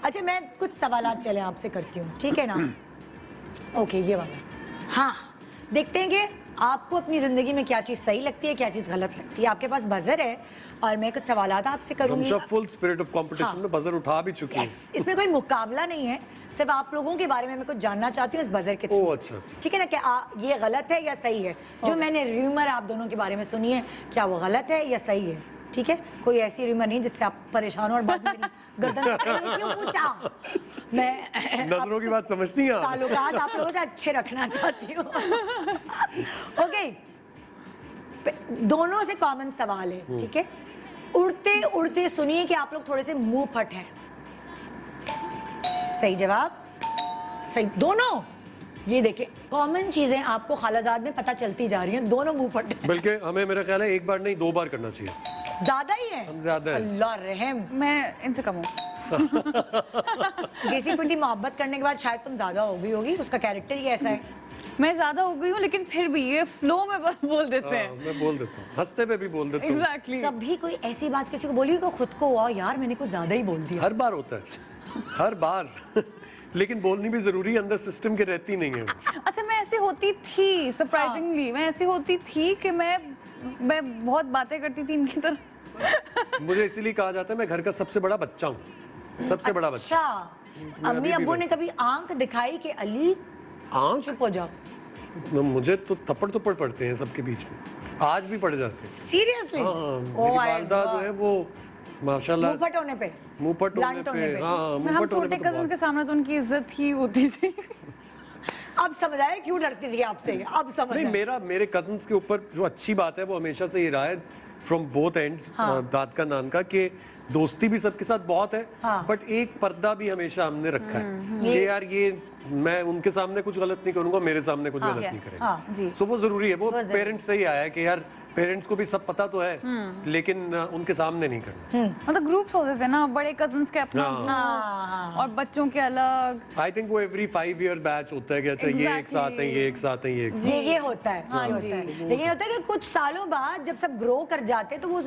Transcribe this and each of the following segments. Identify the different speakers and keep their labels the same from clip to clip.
Speaker 1: अच्छा मैं कुछ सवालात चले आपसे करती हूँ, ठीक है ना? ओके, ये वाला। हाँ, देखते हैं कि आपको अपनी जिंदगी में क्या चीज सही लगती है, क्या चीज गलत लगती है। आपके पास बजर है और मैं कुछ सवालात आपसे करूंगी।
Speaker 2: फुल स्पिरिट ऑफ कंपटीशन में बजर उठा भी चुकी है।
Speaker 1: इसमें कोई मुकाबला नहीं है, सिर्फ आप लोगों के बारे में मैं कुछ जानना चाहती हूँ इस बजर के थ्रू।
Speaker 2: अच्छा अच्छा,
Speaker 1: ठीक है ना? कि ये गलत है या सही है? जो मैंने र्यूमर आप दोनों के बारे में सुनी है, क्या वो गलत है या सही है? ठीक है, कोई ऐसी र्यूमर नहीं जिससे आप परेशान हो और बाद में मेरी गर्दन पकड़ क्यों पूछा? मैं
Speaker 2: नजरों की बात समझती हैं आप?
Speaker 1: ताल्लुकात आप लोगों से अच्छे रखना चाहती हूँ। ओके, दोनों से कॉमन सवाल है, ठीक है? उड़ते उड़ते सुनिए कि आप लोग थोड़े से मुंह फट हैं। सही जवाब, सही दोनों। ये देखें, कॉमन चीजें आपको खालाजाद में पता चलती जा रही हैं, दोनों मुंह फट हैं।
Speaker 2: बल्कि हमें मेरा ख्याल है एक बार नहीं 2 बार करना चाहिए।
Speaker 1: ज्यादा ही है,
Speaker 2: हम ज्यादा है।
Speaker 1: अल्लाह रहम।
Speaker 3: मैं इनसे कम हूँ।
Speaker 1: किसी पिंटी मोहब्बत करने के बाद शायद तुम ज्यादा हो गई होगी, उसका कैरेक्टर ही ऐसा है।
Speaker 3: मैं ज्यादा हो गई हूँ, लेकिन फिर भी ये फ्लो में बोल देते हैं।
Speaker 2: मैं बोल देता हूँ, हंसते पे भी बोल देता हूँ।
Speaker 3: एग्जैक्टली।
Speaker 1: कभी कोई ऐसी बात किसी को बोली को खुद को हुआ यार मैंने कुछ ज्यादा ही बोल दिया?
Speaker 2: हर बार होता है, हर बार। लेकिन बोलनी भी जरूरी है, अंदर सिस्टम के रहती नहीं है।
Speaker 3: अच्छा, मैं ऐसी होती थी सरप्राइजिंगली। मैं ऐसी होती थी कि मैं बहुत बातें करती थी इनकी तरह।
Speaker 2: मुझे इसीलिए कहा जाता है मैं घर का सबसे बड़ा बच्चा हूँ, सबसे बड़ा बच्चा।
Speaker 1: अच्छा, अम्मी अब्बू ने कभी आंख दिखाई कि अली
Speaker 2: आंख?
Speaker 1: चुप हो जाओ?
Speaker 2: मुझे तो थप्पड़ पड़ते हैं सबके बीच में, आज भी पड़ जाते हैं।
Speaker 1: सीरियसली?
Speaker 2: हाँ, मेरी वालिदा जो है वो माशाल्लाह
Speaker 1: मुंहफट होने पे,
Speaker 2: मुंहफट होने पे, हाँ
Speaker 3: हम
Speaker 2: मुंहफट होने
Speaker 3: छोटे
Speaker 2: पे
Speaker 3: कजन के सामने तो उनकी इज्जत ही होती थी।
Speaker 1: अब समझ आया क्यों डरती थी आपसे? अब समझ
Speaker 2: नहीं,
Speaker 1: आया।
Speaker 2: मेरे कजन्स के ऊपर जो अच्छी बात है वो हमेशा से ये रहा है फ्रॉम बोथ एंड्स, दाद का नान का, कि दोस्ती भी सबके साथ बहुत है, बट एक पर्दा भी हमेशा हमने रखा है कि यार ये मैं उनके सामने कुछ गलत नहीं करूंगा, मेरे सामने कुछ गलत नहीं करेंगे। सो वो जरूरी है, वो पेरेंट्स से ही आया है कि यार पेरेंट्स को भी सब पता तो है, लेकिन उनके सामने नहीं करना।
Speaker 3: मतलब ग्रुप्स होते थे ना, बड़े कजन्स के अपना group और बच्चों के अलग।
Speaker 2: आई थिंक वो एवरी 5 ईयर बैच होता है कि अच्छा ये एक साथ हैं, ये एक साथ हैं, ये एक साथ।
Speaker 1: ये होता है,
Speaker 3: हाँ
Speaker 1: ये
Speaker 3: जी।
Speaker 1: होता है। लेकिन होता है कि कुछ सालों बाद जब सब ग्रो कर जाते हैं तो वो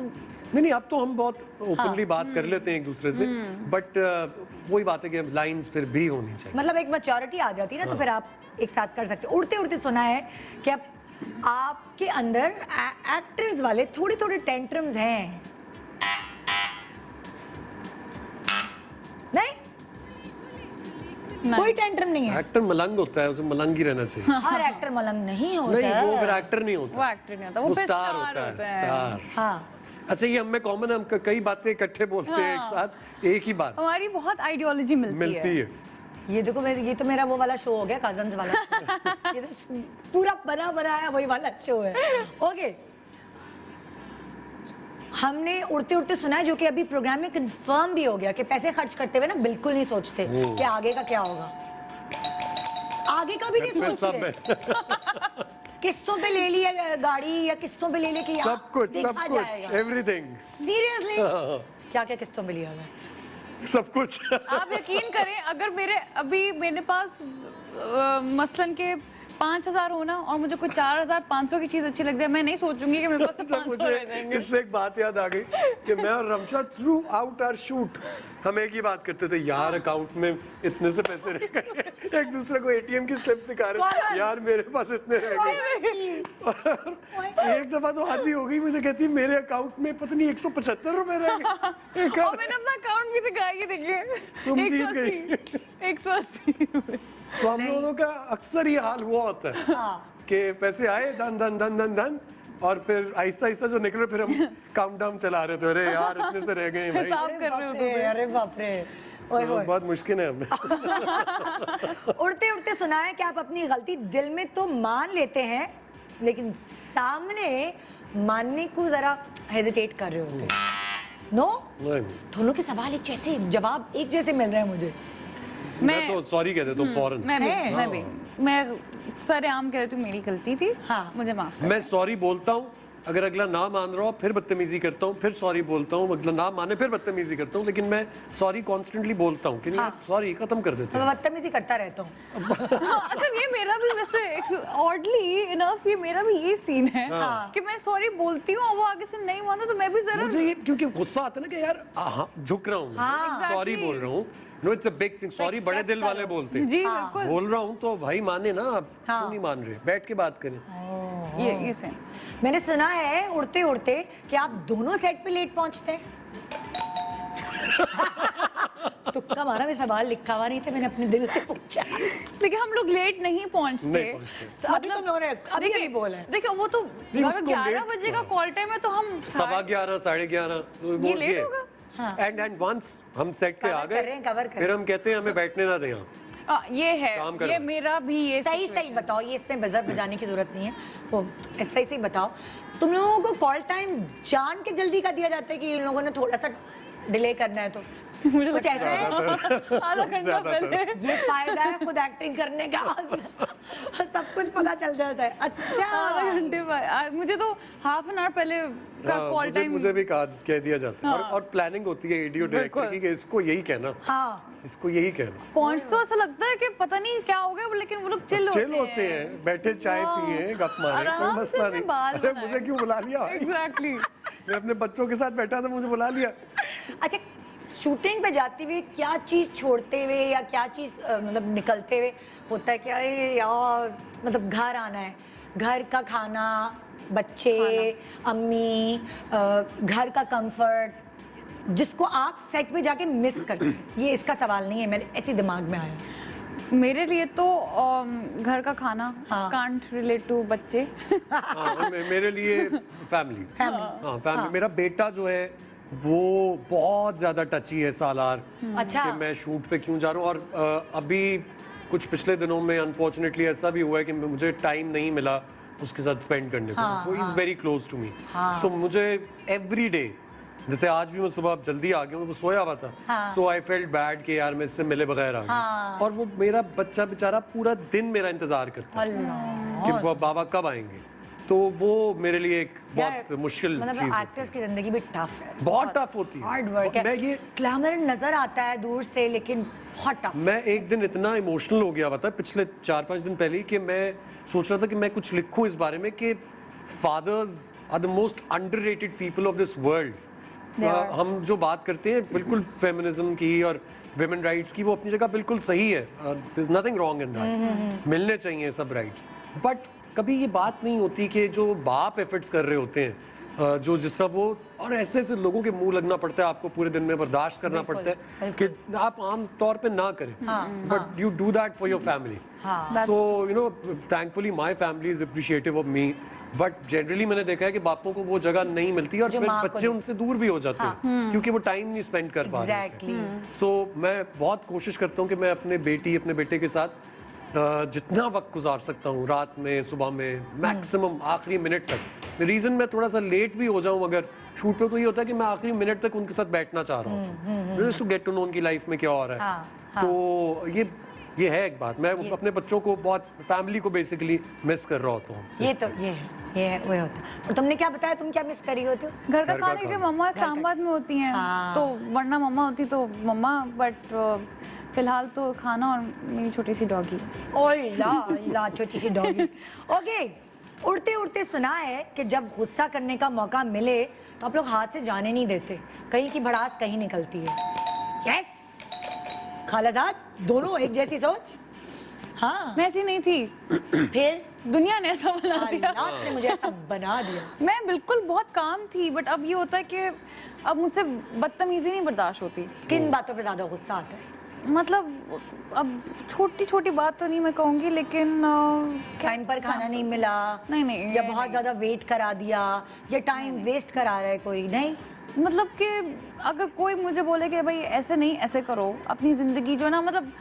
Speaker 2: नहीं, अब तो हम बहुत ओपनली बात कर लेते हैं एक दूसरे से, बट वही बात है कि लाइंस फिर भी होनी चाहिए।
Speaker 1: मतलब एक मैच्योरिटी आ जाती है ना, तो फिर आप एक साथ कर सकते हो। उड़ते उड़ते सुना है कि अब आपके अंदर एक्टर्स वाले थोड़े थोड़े टेंट्रम्स हैं। नहीं? कोई टेंट्रम नहीं है?
Speaker 2: एक्टर मलंग होता है, उसे मलंग ही रहना चाहिए।
Speaker 1: हर एक्टर मलंग नहीं होता।
Speaker 2: नहीं, वो फिर एक्टर नहीं होता,
Speaker 3: वो एक्टर नहीं होता, वो फिर
Speaker 2: स्टार
Speaker 3: स्टार
Speaker 2: होता है, स्टार।
Speaker 1: हाँ,
Speaker 2: अच्छा, ये हमें कॉमन, हम कई बातें इकट्ठे बोलते हैं एक साथ, एक ही बात
Speaker 3: हमारी बहुत आइडियोलॉजी मिलती है।
Speaker 1: ये देखो ये तो मेरा वो वाला शो हो गया, कजन्स वाला show। ये तो पूरा बना बनाया वही वाला शो है। ओके, हमने उड़ते उड़ते सुना है, जो कि अभी प्रोग्राम में कंफर्म भी हो गया, कि पैसे खर्च करते हुए ना बिल्कुल नहीं सोचते कि आगे का क्या होगा। आगे का भी नहीं सोचते। किस्तों पे ले लिया गाड़ी या किस्तों पे ले लिया कि
Speaker 2: सब कुछ, एवरीथिंग।
Speaker 1: सीरियसली? क्या क्या किस्तों पे लिया है?
Speaker 2: सब कुछ।
Speaker 3: आप यकीन करें, अगर मेरे पास मसलन के 5,000 हो ना और मुझे कोई 4,500 की चीज अच्छी लग जाए, मैं नहीं सोचूंगी कि मेरे पास 500 रह जाएंगे।
Speaker 2: इससे एक बात याद आ गई कि मैं और Ramsha throughout our shoot हम एक ही बात करते थे, यार अकाउंट में इतने से पैसे रह गए, एक दूसरे को एटीएम की स्लिप दिखा रहे, यार मेरे पास इतने रह गए। एक दफा तो आधी हो गई, मुझे कहती मेरे अकाउंट में पता नहीं 175 रुपए रह गए।
Speaker 3: और मैंने अपना अकाउंट भी दिखाया, ये देखिए,
Speaker 2: तुम जीत गई।
Speaker 3: 180।
Speaker 2: तो हम लोगों का अक्सर ये हाल हुआ होता है कि पैसे आए धन धन धन धन धन, और फिर आहिस्ता आहिस्ता जो निकले फिर हम काउंटडाउन चला रहे थे, अरे यार इतने से रह गए भाई।
Speaker 3: हिसाब कर रहे होते थे।
Speaker 1: अरे बाप रे,
Speaker 2: बहुत मुश्किल है हमें।
Speaker 1: उड़ते उड़ते सुना है कि आप अपनी गलती दिल में तो मान लेते हैं, लेकिन सामने मानने को जरा हेजिटेट कर रहे होते हैं। नो? दोनों के सवाल एक जैसे, जवाब एक जैसे मिल रहे हैं मुझे।
Speaker 2: मैं तो सॉरी कह देता हूँ फौरन।
Speaker 3: मैं सरेआम कह रही हूँ, मेरी गलती थी, मुझे माफ कर।
Speaker 2: मैं सॉरी बोलता हूँ, अगर अगला ना मान रहा हो फिर बदतमीजी करता हूँ, फिर सॉरी बोलता हूँ, अगला ना माने फिर बदतमीजी करता हूँ, लेकिन मैं सॉरी कॉन्स्टेंटली बोलता हूँ कि नहीं सॉरी खत्म कर देते हैं।
Speaker 1: बदतमीजी करता रहता हूँ।
Speaker 3: अच्छा, ये मेरा भी वैसे ऑडली इनफ ये मेरा भी ये सीन है कि मैं सॉरी बोलती हूँ और वो आगे से नहीं मानता तो मैं भी जरा,
Speaker 2: मुझे ये क्योंकि गुस्सा आता है ना कि यार झुक रहा हूँ, सॉरी बोल रहा हूँ, no it's a big thing, sorry बड़े दिल वाले बोलते हैं।
Speaker 3: जी बिल्कुल,
Speaker 2: बोल रहा हूँ तो भाई माने ना, आप क्यों नहीं मान रहे, बैठ के बात करें।
Speaker 3: ये सेम।
Speaker 1: मैंने सुना है उड़ते उड़ते कि आप दोनों सेट पे लेट पहुंचते हैं। तुक्का मारा, मैं सवाल लिखा हुआ नहीं था, मैंने अपने दिल से पूछा।
Speaker 3: देखिए हम लोग लेट नहीं पहुंचते,
Speaker 2: नहीं पहुंचते।
Speaker 1: तो अभी तो उन्होंने अभी अभी बोला है।
Speaker 3: देखिए वो तो
Speaker 2: नहीं,
Speaker 3: अगर
Speaker 2: उसको
Speaker 3: 11
Speaker 2: late-
Speaker 3: बजे का कॉल टाइम है तो हम
Speaker 2: 11:15 11:30 तो
Speaker 3: ये लेट होगा।
Speaker 2: एंड वंस हम सेट पे
Speaker 1: Cover
Speaker 2: आ
Speaker 1: कर रहे हैं, cover
Speaker 2: गए,
Speaker 1: कर
Speaker 2: फिर हम कहते हैं हमें बैठने ना दें यहाँ।
Speaker 3: ये है,
Speaker 2: काम करो।
Speaker 3: ये मेरा भी ये
Speaker 1: सही सही बताओ, ये इसमें बजर बजाने की जरूरत नहीं है, वो सही सही बताओ, तुम लोगों को कॉल टाइम जान के जल्दी का दिया जाता है कि इन लोगों ने थोड़ा सा डिले करना है तो
Speaker 3: मुझे
Speaker 1: कुछ ऐसा है?
Speaker 3: आधा घंटा
Speaker 2: ज़्यादातर।
Speaker 3: पहले
Speaker 1: ये फायदा है खुद एक्टिंग करने का, सब कुछ पता चल जाता है। अच्छा
Speaker 3: आधा घंटे बाद मुझे तो हाफ एन आवर पहले का कॉल टाइम
Speaker 2: मुझे भी कह दिया जाता है। और प्लानिंग होती है एडियो डायरेक्टर
Speaker 3: बिल्कुल।
Speaker 2: की कि इसको यही कहना,
Speaker 1: हाँ
Speaker 2: इसको यही कहना।
Speaker 3: पहुंच तो ऐसा लगता है कि पता नहीं क्या हो गया, लेकिन वो लोग चिल
Speaker 2: होते हैं, बैठे चाय पिए, गप मारे, कोई
Speaker 3: आराम से
Speaker 2: मसला
Speaker 3: अपने
Speaker 2: नहीं।
Speaker 3: बाल
Speaker 2: अरे
Speaker 3: बनाए।
Speaker 2: मुझे क्यों बुला लिया?
Speaker 3: एग्जैक्टली।
Speaker 2: मैं अपने बच्चों के साथ बैठा था, मुझे बुला लिया।
Speaker 1: अच्छा, शूटिंग पे जाते हुए क्या चीज छोड़ते हुए या क्या चीज मतलब निकलते हुए होता है कि अरे यार मतलब घर आना है, घर का खाना, बच्चे, अम्मी, घर का कंफर्ट, जिसको आप सेट पे जाके मिस करते हैं? ये इसका सवाल नहीं है, मेरे ऐसे दिमाग में आया।
Speaker 3: मेरे लिए तो घर का खाना,
Speaker 1: हाँ।
Speaker 3: कांट रिलेट टू बच्चे।
Speaker 2: हाँ, मेरे लिए फैमिली। हाँ फैमिली। मेरा बेटा जो है वो बहुत ज्यादा टची है सालार,
Speaker 1: अच्छा।
Speaker 2: कि मैं शूट पे क्यों जा रहा हूँ। और अभी कुछ पिछले दिनों में अनफॉर्चुनेटली ऐसा भी हुआ है कि मुझे टाइम नहीं मिला उसके साथ स्पेंड करने को। वो is very close to me, so मुझे एवरी डे, जैसे आज भी मैं सुबह जल्दी आ गया हूँ, वो सोया हुआ था, सो आई फेल्ट बैड कि यार मैं इससे मिले बगैर आ गया। और वो मेरा बच्चा बेचारा पूरा दिन मेरा इंतजार करता है कि वो बाबा कब आएंगे। तो वो मेरे लिए एक बहुत मुश्किल
Speaker 1: मतलब
Speaker 2: चीज
Speaker 1: एक्टर्स की जिंदगी भी टफ है,
Speaker 2: बहुत टफ होती है।
Speaker 1: हार्ड वर्क है।
Speaker 2: मैं ये
Speaker 1: ग्लैमर नजर आता है दूर से, लेकिन बहुत टफ।
Speaker 2: मैं एक दिन इतना इमोशनल हो गया हुआ था पिछले 4-5 दिन पहले ही कि मैं सोच रहा था कि मैं कुछ लिखूं इस बारे में कि fathers are the most underrated people of this world. हम जो बात करते हैं बिल्कुल फेमिनिज्म की और विमेन राइट्स की, वो अपनी जगह बिल्कुल सही है, there is nothing wrong in that, मिलने चाहिए सब राइट्स। बट कभी ये बात नहीं होती कि जो बाप एफर्ट्स कर रहे होते हैं, जो जिस तरह वो, और ऐसे ऐसे लोगों के मुंह लगना पड़ता है, आपको पूरे दिन में बर्दाश्त करना पड़ता है कि आप आम तौर पे ना करें, but you do that for your family. So you know, thankfully my family is appreciative of me, but generally मैंने देखा है कि बापों को वो जगह नहीं मिलती और फिर बच्चे उनसे दूर भी हो जाते हैं क्योंकि वो टाइम नहीं स्पेंड कर पा रहे हैं। सो मैं बहुत कोशिश करता हूँ कि मैं अपने बेटे के साथ जितना वक्त गुजार सकता हूँ, रात में, सुबह में, मैक्सिमम आखिरी मिनट तक। रीज़न मैं थोड़ा सा लेट भी हो जाऊँ अगर शूट पे, तो ये होता है कि मैं आखिरी मिनट तक उनके साथ बैठना चाह रहा हूँ, टू गेट टू नो उनकी लाइफ में क्या हो रहा है। तो ये है एक बात, मैं अपने बच्चों को बहुत, फैमिली को बेसिकली मिस कर रहा होता हूँ।
Speaker 1: ये है वो होता है। और तुमने क्या बताया, तुम क्या मिस करी हो? तो
Speaker 3: घर का खाने के मम्मा इस्लामाबाद में होती हैं, तो वरना मम्मा होती तो मम्मा, बट फिलहाल तो खाना और मेरी छोटी सी डॉगी।
Speaker 1: ला छोटी सी डॉगी। ओके, उड़ते उड़ते सुना है कि जब गुस्सा करने का मौका मिले तो आप लोग हाथ से जाने नहीं देते, कहीं की भड़ास कहीं निकलती है। यस खालाजाद, दोनों एक जैसी सोच। हाँ,
Speaker 3: मैं ऐसी नहीं थी,
Speaker 1: फिर
Speaker 3: दुनिया ने ऐसा बना दिया,
Speaker 1: हालात ने मुझे ऐसा बना दिया।
Speaker 3: मैं बिल्कुल बहुत काम थी, बट अब ये होता है कि अब मुझसे बदतमीजी नहीं बर्दाश्त होती।
Speaker 1: किन बातों पे ज्यादा गुस्सा आता है?
Speaker 3: मतलब अब छोटी छोटी बात तो नहीं मैं कहूँगी, लेकिन
Speaker 1: टाइम पर खाना नहीं मिला,
Speaker 3: नहीं
Speaker 1: या बहुत ज्यादा वेट करा दिया, या टाइम वेस्ट करा रहा है कोई, नहीं
Speaker 3: मतलब कि अगर कोई मुझे बोले कि भाई ऐसे नहीं ऐसे करो अपनी जिंदगी, जो ना मतलब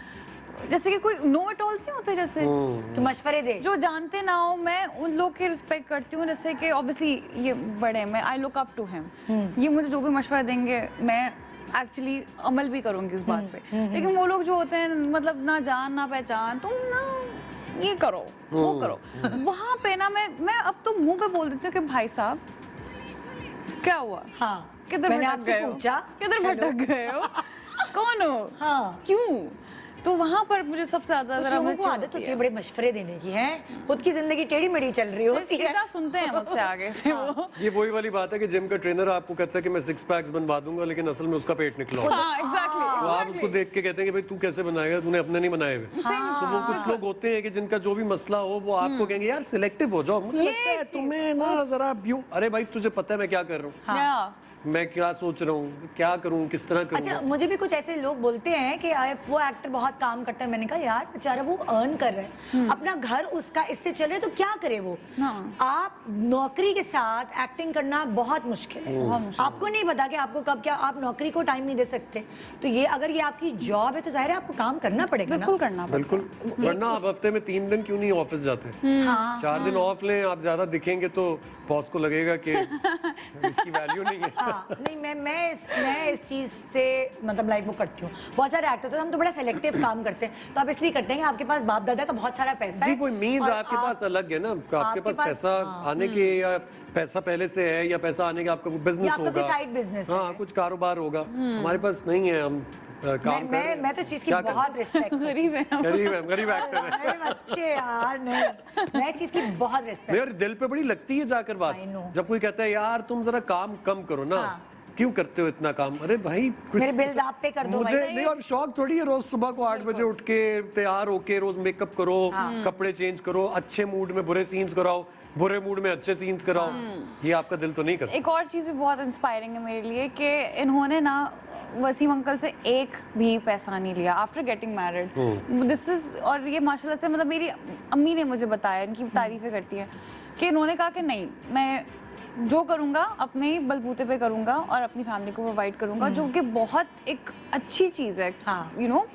Speaker 3: जैसे कि कोई नो इट ऑल से होते, जैसे
Speaker 1: तो मशवरे दे,
Speaker 3: जो जानते ना हो, मैं उन लोग की रिस्पेक्ट करती हूँ। जैसे कि ऑब्वियसली ये बड़े हैं, मैं I look up to him, ये मुझे जो भी मशवरा देंगे मैं एक्चुअली अमल भी करूंगी उस बात पे। लेकिन वो लोग जो होते हैं मतलब ना जान ना पहचान, तुम ना ये करो वो करो, वहां पे ना मैं अब तो मुंह पे बोल देती हूँ कि भाई साहब क्या हुआ,
Speaker 1: हाँ
Speaker 3: किधर
Speaker 1: मैंने
Speaker 3: भटक
Speaker 1: आपसे
Speaker 3: गए हो,
Speaker 1: पूछा,
Speaker 3: किधर भटक गए हो, कौन हो,
Speaker 1: हाँ
Speaker 3: क्यों, तो वहाँ पर मुझे सबसे ज्यादा
Speaker 1: कुछ
Speaker 3: जरा
Speaker 1: लोगों को आदत होती है बड़े मशवरे देने की, है खुद की जिंदगी टेढ़ी मेढ़ी चल रही होती है,
Speaker 3: सीधा सुनते हैं मुझसे आगे से वो।
Speaker 2: ये वही वाली बात है कि जिम का ट्रेनर आपको कहता है कि मैं 6 पैक्स बनवा दूंगा, लेकिन असल में उसका पेट निकला होगा।
Speaker 3: हाँ एग्जैक्टली।
Speaker 2: तो आप उसको देख के कहते हैं कि भाई तू कैसे बनाएगा, तूने अपने नहीं बनाए हुए। तो वो कुछ लोग होते हैं कि जिनका जो भी मसला हो वो आपको कहेंगे यार सिलेक्टिव हो जाओ, मुझे लगता है तुम्हें ना जरा यूं, अरे भाई तुझे पता है मैं क्या कर रहा हूँ, मैं क्या सोच रहा हूँ, क्या करूँ, किस तरह करूँ।
Speaker 1: अच्छा, मुझे भी कुछ ऐसे लोग बोलते हैं कि वो एक्टर बहुत काम करता है, मैंने कहा यार बेचारा वो अर्न कर रहा है, अपना घर उसका इससे चल रहा है, तो क्या करे वो। आप नौकरी के साथ एक्टिंग करना बहुत मुश्किल है, आपको नहीं पता कि आपको कब क्या, आप नौकरी को टाइम नहीं दे सकते, तो ये अगर ये आपकी जॉब है तो जाहिर है आपको काम करना पड़ेगा ना।
Speaker 3: बिल्कुल करना पड़ेगा।
Speaker 2: बिल्कुल, वरना आप हफ्ते में 3 दिन क्यों नहीं ऑफिस जाते, 4 दिन ऑफ लें, आप ज्यादा दिखेंगे तो बॉस को लगेगा कि इसकी वैल्यू नहीं है।
Speaker 1: नहीं, मैं इस चीज से मतलब लाइक वो करती हूँ, बहुत सारे एक्टर्स हैं हम तो बड़ा सेलेक्टिव काम करते हैं, तो आप इसलिए करते हैं कि आपके पास बाप दादा का बहुत सारा पैसा
Speaker 2: जी,
Speaker 1: है,
Speaker 2: कोई मीन्स आपके पास अलग है ना, आपके पास पैसा आने के, या पैसा पहले से है, या पैसा आने के आपका कोई बिजनेस होगा,
Speaker 1: साइड बिजनेस,
Speaker 2: हाँ कुछ कारोबार होगा, हमारे पास नहीं है, हम काम कर रहे हैं।
Speaker 1: मैं तो इस चीज की बहुत रिस्पेक्ट,
Speaker 3: गरीब है
Speaker 2: गरीब एक्टर है।
Speaker 1: मेरे बच्चे यार, नहीं मैं इस चीज की बहुत रिस्पेक्ट।
Speaker 2: मेरे दिल पे बड़ी लगती है जाकर बात, जब कोई कहता है यार तुम जरा काम कम करो ना, क्यों करते हो इतना काम, अरे भाई
Speaker 1: मेरे बिल्स आप पे कर दो
Speaker 2: मुझे
Speaker 1: भाई।
Speaker 2: नहीं, और शौक थोड़ी है रोज सुबह को 8 बजे उठ के तैयार होके रोज मेकअप करो, कपड़े चेंज करो, अच्छे मूड में बुरे सीन्स कराओ, बुरे मूड में अच्छे सीन्स कराओ, ये आपका दिल तो नहीं करता।
Speaker 3: एक और चीज़ भी बहुत इंस्पायरिंग है मेरे लिए कि इन्होंने ना वसीम अंकल से एक भी पैसा नहीं लिया after getting married. This is, और ये माशाल्लाह से मतलब मेरी अम्मी ने मुझे बताया, इनकी तारीफें करती है कि इन्होंने कहा कि नहीं, मैं जो करूँगा अपने ही बलबूते पे करूँगा और अपनी फैमिली को प्रोवाइड करूँगा, जो कि बहुत एक अच्छी चीज़ है, यू नो,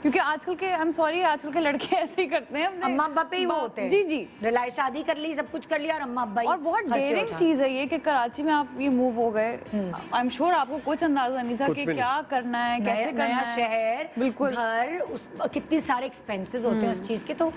Speaker 3: क्योंकि आजकल के, आई एम सॉरी, आजकल के लड़के ऐसे ही करते हैं,
Speaker 1: अम्मा अब्बा पे ही वो होते हैं।
Speaker 3: जी जी,
Speaker 1: रिलाई शादी कर ली, सब कुछ कर लिया और अम्मा अब्बा ही।
Speaker 3: और बहुत डेयरिंग चीज है ये कि कराची में आप ये मूव हो गए, आई एम श्योर आपको कुछ अंदाजा नहीं था कि क्या करना है, कैसे करना है,
Speaker 1: शहर,
Speaker 3: बिल्कुल
Speaker 1: घर, उस कितनी सारे एक्सपेंसेस होते हैं उस चीज के, तो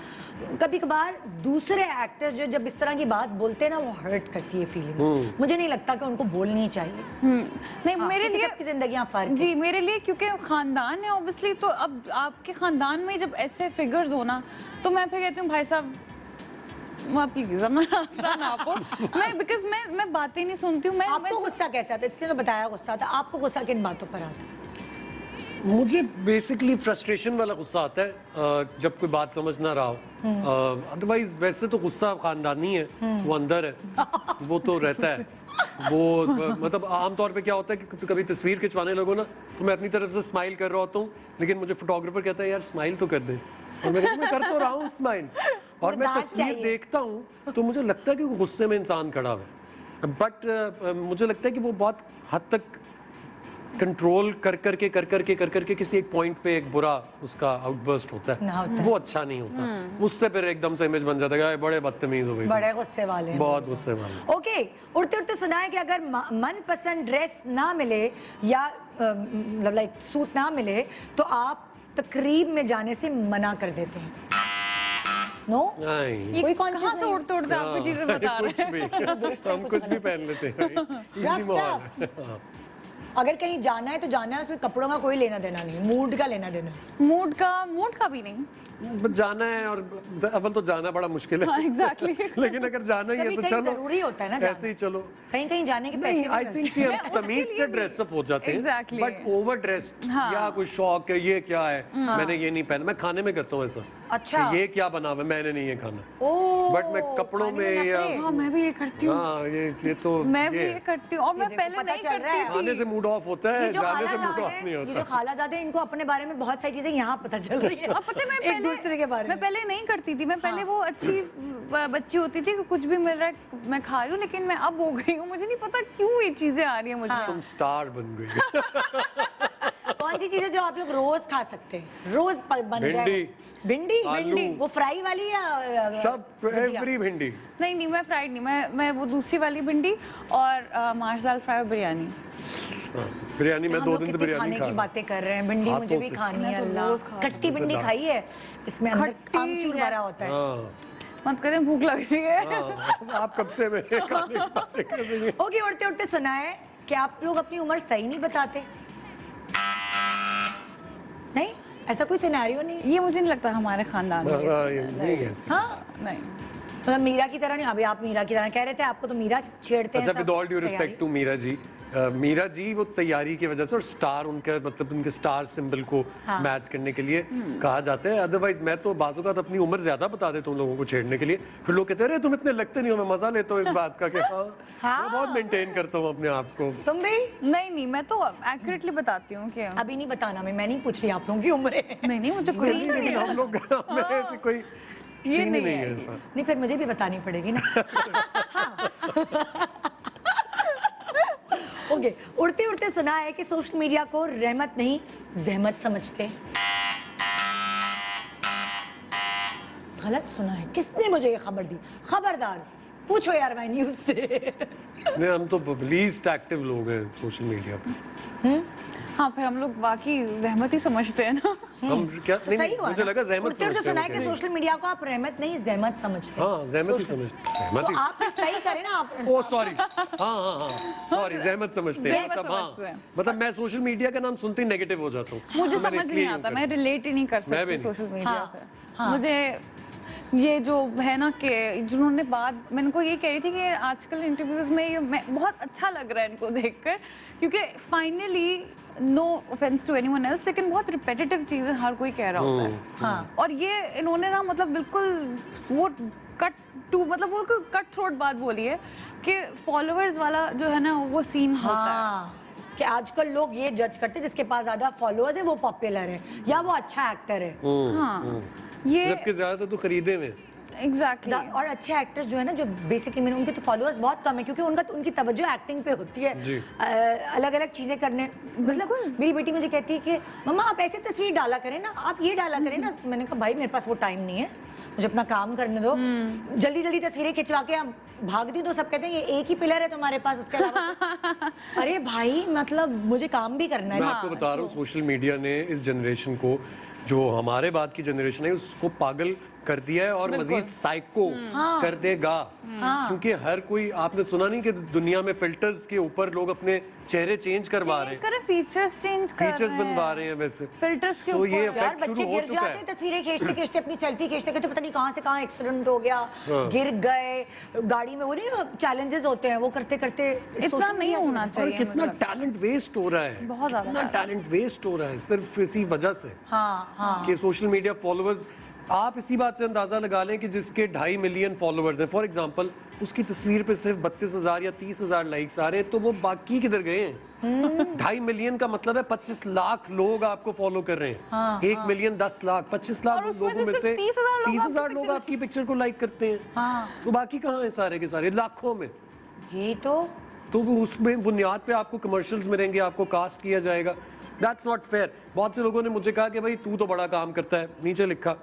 Speaker 1: कभी कभार दूसरे एक्टर्स जो जब इस तरह की बात बोलते हैं ना, वो हर्ट करती है फीलिंग। मुझे नहीं लगता कि उनको बोलनी चाहिए।
Speaker 3: नहीं, मेरे लिए
Speaker 1: सबकी जिंदगियां फर्क
Speaker 3: जी, मेरे लिए क्योंकि खानदान है ऑब्वियसली, तो अब आपके खानदान में जब ऐसे फिगर्स हो ना, तो मैं फिर कहती हूँ भाई साहब प्लीज मैं बिकॉज मैं बातें नहीं सुनती हूँ।
Speaker 1: आपको गुस्सा कैसे आता है, इसने तो बताया गुस्सा आता है, आपको गुस्सा किन बातों पर आता है?
Speaker 2: मुझे बेसिकली फ्रस्ट्रेशन वाला गुस्सा आता है जब कोई बात समझ ना रहा हो, अदरवाइज वैसे तो गुस्सा खानदानी है, वो अंदर है, वो तो रहता है, वो मतलब आमतौर पे क्या होता है कि कभी तस्वीर खिंचवाने लगो ना, तो मैं अपनी तरफ से स्माइल कर रहा होता हूँ, लेकिन मुझे फोटोग्राफर कहता है यार स्माइल तो कर दे, और मैं कहता हूँ मैं कर तो रहा हूँ स्माइल, और मैं तस्वीर देखता हूँ तो मुझे लगता है कि वो गुस्से में इंसान खड़ा है, बट मुझे लगता है कि वो बहुत हद तक कंट्रोल कर करके किसी एक पॉइंट पे एक बुरा उसका आउटबर्स्ट होता है, वो अच्छा नहीं होता, उससे फिर एकदम से इमेज बन जाता है बड़े बदतमीज हो गए,
Speaker 1: बड़े गुस्से वाले,
Speaker 2: बहुत गुस्से वाले।
Speaker 1: ओके, उड़ते उड़ते सुना है कि अगर मनपसंद ड्रेस ना मिले या मतलब लाइक सूट ना मिले तो आप तकरीब में जाने से मना कर देते हैं। नो
Speaker 3: कोई कहाँ से उड़ते उड़ते आपको चीजें बता रहे हैं,
Speaker 2: हम कुछ भी पहन लेते हैं, इजी माहौल।
Speaker 1: अगर कहीं जाना है तो जाना है, उसमें कपड़ों का कोई लेना देना नहीं, मूड का लेना देना,
Speaker 3: मूड का भी नहीं,
Speaker 2: जाना है, और अव्वल तो जाना बड़ा मुश्किल है,
Speaker 3: एग्जैक्टली,
Speaker 2: लेकिन अगर जाना ही है तो चलो,
Speaker 1: जरूरी होता है ना,
Speaker 2: ऐसे ही चलो,
Speaker 1: कहीं कहीं जाने के पैसे
Speaker 2: आई थिंक कि हम तमीज से ड्रेसअप हो जाते हैं, बट ओवर ड्रेस्ड या कोई शौक है, ये क्या है, मैंने ये नहीं पहना, मैं खाने में करता हूँ ऐसा,
Speaker 1: अच्छा
Speaker 2: ये क्या बना हुआ, मैंने नहीं ये खाना, बट मैं कपड़ों में या
Speaker 3: मैं भी ये करती हूँ,
Speaker 2: ये तो
Speaker 3: मैं भी ये करती हूँ, और मैं पहले नहीं करती थी,
Speaker 2: खाने से मूड ऑफ होता है, जाने से मूड ऑफ नहीं होता।
Speaker 1: ये जो खालाजादे हैं, इनको अपने बारे में बहुत सारी चीजें यहाँ पता चल रही है,
Speaker 3: पता है,
Speaker 1: एक दूसरे के बारे में।
Speaker 3: मैं पहले नहीं करती थी, मैं पहले वो अच्छी बच्ची होती थी कि कुछ भी मिल रहा है मैं खा रही हूँ, लेकिन मैं अब हो गई हूँ, मुझे नहीं पता क्यों ये चीजें आ रही है मुझे।
Speaker 2: तुम स्टार बन गई।
Speaker 1: कौन सी चीजें जो आप लोग रोज खा सकते हैं, रोज बन जाए? भिंडी, वो फ्राई वाली या
Speaker 2: सब एवरी भिंडी?
Speaker 3: नहीं, मैं फ्राइड नहीं, मैं वो दूसरी वाली भिंडी और मार्श दाल फ्राई और बिरयानी।
Speaker 2: बिरयानी में 2 दिन से बिरयानी
Speaker 1: खाने की बातें कर रहे हैं, भिंडी मुझे भी खानी है, अल्लाह, खट्टी भिंडी खाई है, इसमें अंदर आमचूर भरा होता है,
Speaker 3: मत करें, भूख लग रही है।
Speaker 2: आप कब से मेरे खाने की बातें कर रही हैं?
Speaker 1: ओके, उड़ते उड़ते सुना है कि आप लोग अपनी उम्र सही नहीं बताते, नहीं? ऐसा कोई सिनेरियो नहीं है?
Speaker 3: ये मुझे नहीं लगता हमारे खानदान में
Speaker 2: नहीं है ऐसा।
Speaker 1: हाँ,
Speaker 3: नहीं।
Speaker 1: मतलब मीरा की तरह नहीं। अभी आप मीरा की तरह कह रहे थे, आपको तो मीरा छेड़ते हैं
Speaker 2: अच्छा,
Speaker 1: सब
Speaker 2: विद ऑल ड्यू
Speaker 1: तैयारी।
Speaker 2: रिस्पेक्ट टू मीरा जी वो तैयारी की वजह से और स्टार उनके मतलब उनके स्टार सिंबल को मैच करने के लिए कहा जाता है। अदरवाइज मैं तो बाजू का अपनी उम्र ज्यादा बता देता हूँ लोगों को छेड़ने के लिए, फिर लोग कहते हैं अरे तुम इतने लगते नहीं हो। मैं मजा लेता हूँ इस बात का कि हाँ मैं बहुत मेंटेन करता हूँ अपने आप को।
Speaker 1: तुम भी?
Speaker 3: नहीं, मैं तो एक्यूरेटली बताती हूँ कि
Speaker 1: अभी नहीं बताना, मैं नहीं पूछ रही आप लोगों की उम्र।
Speaker 3: नहीं मुझे कोई
Speaker 2: नहीं, लेकिन हम लोग में ऐसी कोई
Speaker 3: ये
Speaker 2: सीन
Speaker 3: नहीं
Speaker 2: नहीं
Speaker 3: है।
Speaker 2: है ऐसा।
Speaker 1: नहीं, फिर मुझे भी बतानी पड़ेगी ना। हाँ। ओके, उड़ते उड़ते सुना है कि सोशल मीडिया को रहमत नहीं जहमत समझते। गलत सुना है? किसने मुझे ये खबर दी? खबरदार पूछो यार मैं न्यूज से।
Speaker 2: नहीं, हम तो लीस्ट एक्टिव लोग हैं सोशल मीडिया पे।
Speaker 3: हाँ, फिर हम लोग बाकी रहमत ही समझते हैं ना।
Speaker 2: हम क्या
Speaker 1: तो
Speaker 2: नहीं,
Speaker 1: सही हुआ
Speaker 2: मुझे
Speaker 1: ना?
Speaker 2: लगा जहमत
Speaker 1: उड़ते उड़ते
Speaker 2: समझते
Speaker 1: सुना है कि
Speaker 2: हैं।
Speaker 1: सोशल मीडिया को आप रहमत नहीं जहमत समझते।
Speaker 2: हाँ, जहमत ही समझते हैं। जहमत
Speaker 1: तो
Speaker 2: ही।
Speaker 1: आप सही करें ना आप।
Speaker 2: ओ सॉरी, हाँ सॉरी, जहमत समझते हैं।
Speaker 3: जहमत
Speaker 2: मतलब
Speaker 3: समझते
Speaker 2: हाँ,
Speaker 3: हैं।
Speaker 2: मतलब मैं सोशल मीडिया का नाम सुनते ही नेगेटिव हो जाता हूँ।
Speaker 3: मुझे
Speaker 2: तो मैंने
Speaker 3: समझ
Speaker 2: इसलिए
Speaker 3: नहीं
Speaker 2: यूं
Speaker 3: आता,
Speaker 2: कर
Speaker 3: मैं रिलेट ही नहीं कर
Speaker 2: मैं भी
Speaker 3: सकती
Speaker 2: नहीं।
Speaker 3: सोशल मीडिया
Speaker 1: हाँ,
Speaker 3: से।
Speaker 1: हाँ।
Speaker 3: मुझे ये जो है ना कि जिन्होंने बात, मैं इनको ये कह रही थी कि आजकल इंटरव्यूज में ये बहुत अच्छा लग रहा है इनको देखकर, क्योंकि finally no offence to anyone else, लेकिन बहुत रिपीटेटिव चीजें हर कोई कह रहा होता है।
Speaker 1: हाँ,
Speaker 3: और ये इन्होंने ना मतलब बिल्कुल वो कट थ्रोट बात बोली है कि फॉलोअर्स वाला जो है ना वो सीन होता है।
Speaker 1: हाँ, कि आजकल लोग ये जज करते हैं जिसके पास ज्यादा फॉलोअर्स है वो पॉपुलर है या वो अच्छा एक्टर है।
Speaker 3: हाँ, ये
Speaker 2: जबकि ज्यादातर तो खरीदे हुए।
Speaker 3: एग्जैक्टली।
Speaker 1: और अच्छे एक्टर्स जो है ना, जो बेसिकली मैंने उनके तो फॉलोअर्स बहुत कम है क्योंकि उनकी तवज्जो एक्टिंग पे होती है,
Speaker 2: जी।
Speaker 1: अलग अलग चीजें करने। मतलब मेरी बेटी मुझे कहती है कि मम्मा आप ऐसे तस्वीर डाला करें ना, आप ये डाला करें ना। मैंने कहा भाई मेरे पास वो टाइम नहीं है, मुझे अपना काम करने दो। जल्दी जल्दी तस्वीरें खिंचवा के आप भाग दी तो सब कहते हैं ये एक ही पिलर है तुम्हारे पास, उसके अलावा। अरे भाई मतलब मुझे काम भी करना है।
Speaker 2: मैं आपको बता रहा हूँ सोशल मीडिया ने इस जनरेशन को, जो हमारे बाद की जनरेशन है, उसको पागल कर दिया है और मजीद साइको कर देगा। क्योंकि हर कोई, आपने सुना नहीं कि दुनिया में फिल्टर्स के ऊपर लोग अपने चेहरे चेंज करवा रहे हैं,
Speaker 3: फीचर्स चेंज कर
Speaker 2: फीचर्स बनवा रहे हैं वैसे
Speaker 3: फिल्टर्स के
Speaker 2: तो ये
Speaker 3: ऊपर।
Speaker 1: यार
Speaker 2: इफेक्ट
Speaker 1: बच्चे
Speaker 2: शुरू हो
Speaker 1: गिर
Speaker 2: चुका
Speaker 1: जाते हैं
Speaker 2: है।
Speaker 1: तस्वीरें खींचते खींचते, अपनी सेल्फी खींचते खींचते पता नहीं कहाँ से कहाँ एक्सीडेंट हो गया, गिर गए गाड़ी में। वो नहीं चैलेंजेस होते हैं, वो करते करते
Speaker 3: इतना नहीं होना
Speaker 2: और
Speaker 3: चाहिए।
Speaker 2: कितना
Speaker 3: मतलब।
Speaker 2: टैलेंट वेस्ट हो रहा है,
Speaker 3: बहुत ज्यादा
Speaker 2: कितना टैलेंट वेस्ट हो रहा है सिर्फ इसी वजह से
Speaker 1: हाँ,
Speaker 2: कि सोशल मीडिया फॉलोअर्स। आप इसी बात से अंदाजा लगा लें कि जिसके 2.5 मिलियन फॉलोअर्स हैं, फॉर एग्जांपल, उसकी तस्वीर पे सिर्फ 32,000 या 30,000 लाइक्स आ रहे हैं, तो वो बाकी किधर गए हैं? 2.5 मिलियन का मतलब है 25 लाख लोग आपको फॉलो कर रहे हैं। 1 मिलियन 10 लाख, 25 लाख
Speaker 3: और उसमें
Speaker 2: लोगों में
Speaker 3: से
Speaker 2: से
Speaker 3: 30,000
Speaker 2: लोग आपकी पिक्चर को लाइक करते हैं। तो बाकी कहाँ है सारे के सारे? लाखों में।
Speaker 1: ये तो
Speaker 2: वो उसमें बुनियाद पे आपको कमर्शियल्स मिलेंगे, आपको कास्ट किया जाएगा। That's not fair. बहुत से लोगों ने मुझे कहा कि भाई तू तो बड़ा काम करता है, नीचे लिखा,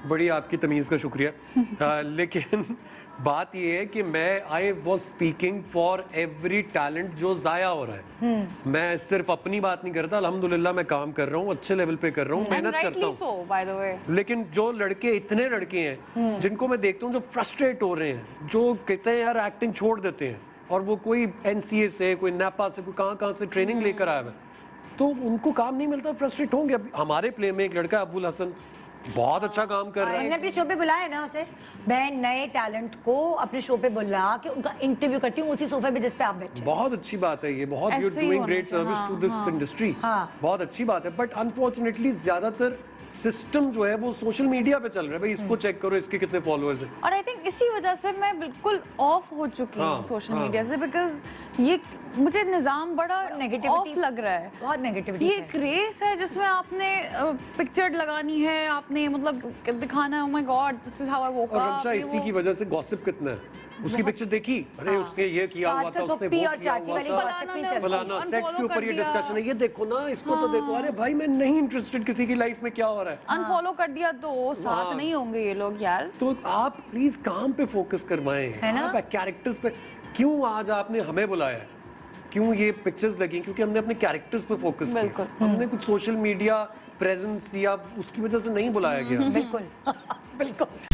Speaker 2: बड़ी आपकी तमीज़ का शुक्रिया। लेकिन बात ये है कि मैं I was speaking for every talent जो ज़ाया हो रहा है। मैं सिर्फ अपनी बात नहीं करता, अल्हम्दुलिल्लाह मैं काम कर रहा हूँ, अच्छे लेवल पे कर रहा हूँ, मेहनत करता हूँ। लेकिन जो लड़के, इतने लड़के हैं जिनको मैं देखता हूँ जो फ्रस्ट्रेट हो रहे हैं, जो कहते हैं यार एक्टिंग छोड़ देते हैं, और वो कोई NCA से, कोई नेपा से, कोई कहाँ से ट्रेनिंग लेकर आया है, तो उनको काम नहीं मिलता, फ्रस्ट्रेट होंगे। अभी हमारे प्ले में एक लड़का अब्बुल हसन बहुत अच्छा काम कर रहा
Speaker 1: हमने
Speaker 2: है।
Speaker 1: अपने शो पे बुलाया ना उसे। मैं नए टैलेंट को अपने शो पे बुला के उनका इंटरव्यू करती हूँ उसी सोफे पे जिस पे आप बैठे।
Speaker 2: बहुत अच्छी बात है ये, बहुत यू
Speaker 3: ऐसे ही
Speaker 2: डूइंग
Speaker 3: होना
Speaker 2: ग्रेट
Speaker 3: चाहिए,
Speaker 2: सर्विस टू दिस इंडस्ट्री। बहुत अच्छी बात है, बट अनफॉर्चुनेटली ज्यादातर सिस्टम जो है वो सोशल मीडिया पे चल रहा है। भाई इसको चेक करो, इसके कितने फॉलोअर्स हैं।
Speaker 3: और आई थिंक इसी वजह से मैं बिल्कुल ऑफ हो चुकी हूँ सोशल मीडिया से, बिकॉज ये मुझे निजाम बड़ा ऑफ लग रहा है।
Speaker 1: बहुत नेगेटिविटी।
Speaker 3: ये एक रेस है जिसमें आपने पिक्चर लगानी है, आपने मतलब दिखाना है, oh my God this is how I woke
Speaker 2: और
Speaker 3: अप।
Speaker 2: रमशा इसी की वजह से गॉसिप कितना है। उसकी पिक्चर देखी, अरे उसने ये किया हुआ था, उसने वो किया हुआ था, फलाना सेट्स के ऊपर ये डिस्कशन है, ये देखो ना, इसको तो देखो। अरे भाई मैं नहीं इंटरेस्टेड किसी की लाइफ में क्या हो रहा है।
Speaker 3: अनफॉलो कर दिया तो साथ नहीं होंगे ये लोग यार।
Speaker 2: तो आप प्लीज काम पे फोकस करवाएं, आप कैरेक्टर्स पे। क्यों आज आपने हमें बुलाया है, क्यों ये पिक्चर्स लगी? क्योंकि हमने अपने कैरेक्टर्स पे फोकस किया, हमने कुछ सोशल मीडिया प्रेजेंस या उसकी वजह से नहीं बुलाया गया।
Speaker 1: बिल्कुल बिल्कुल।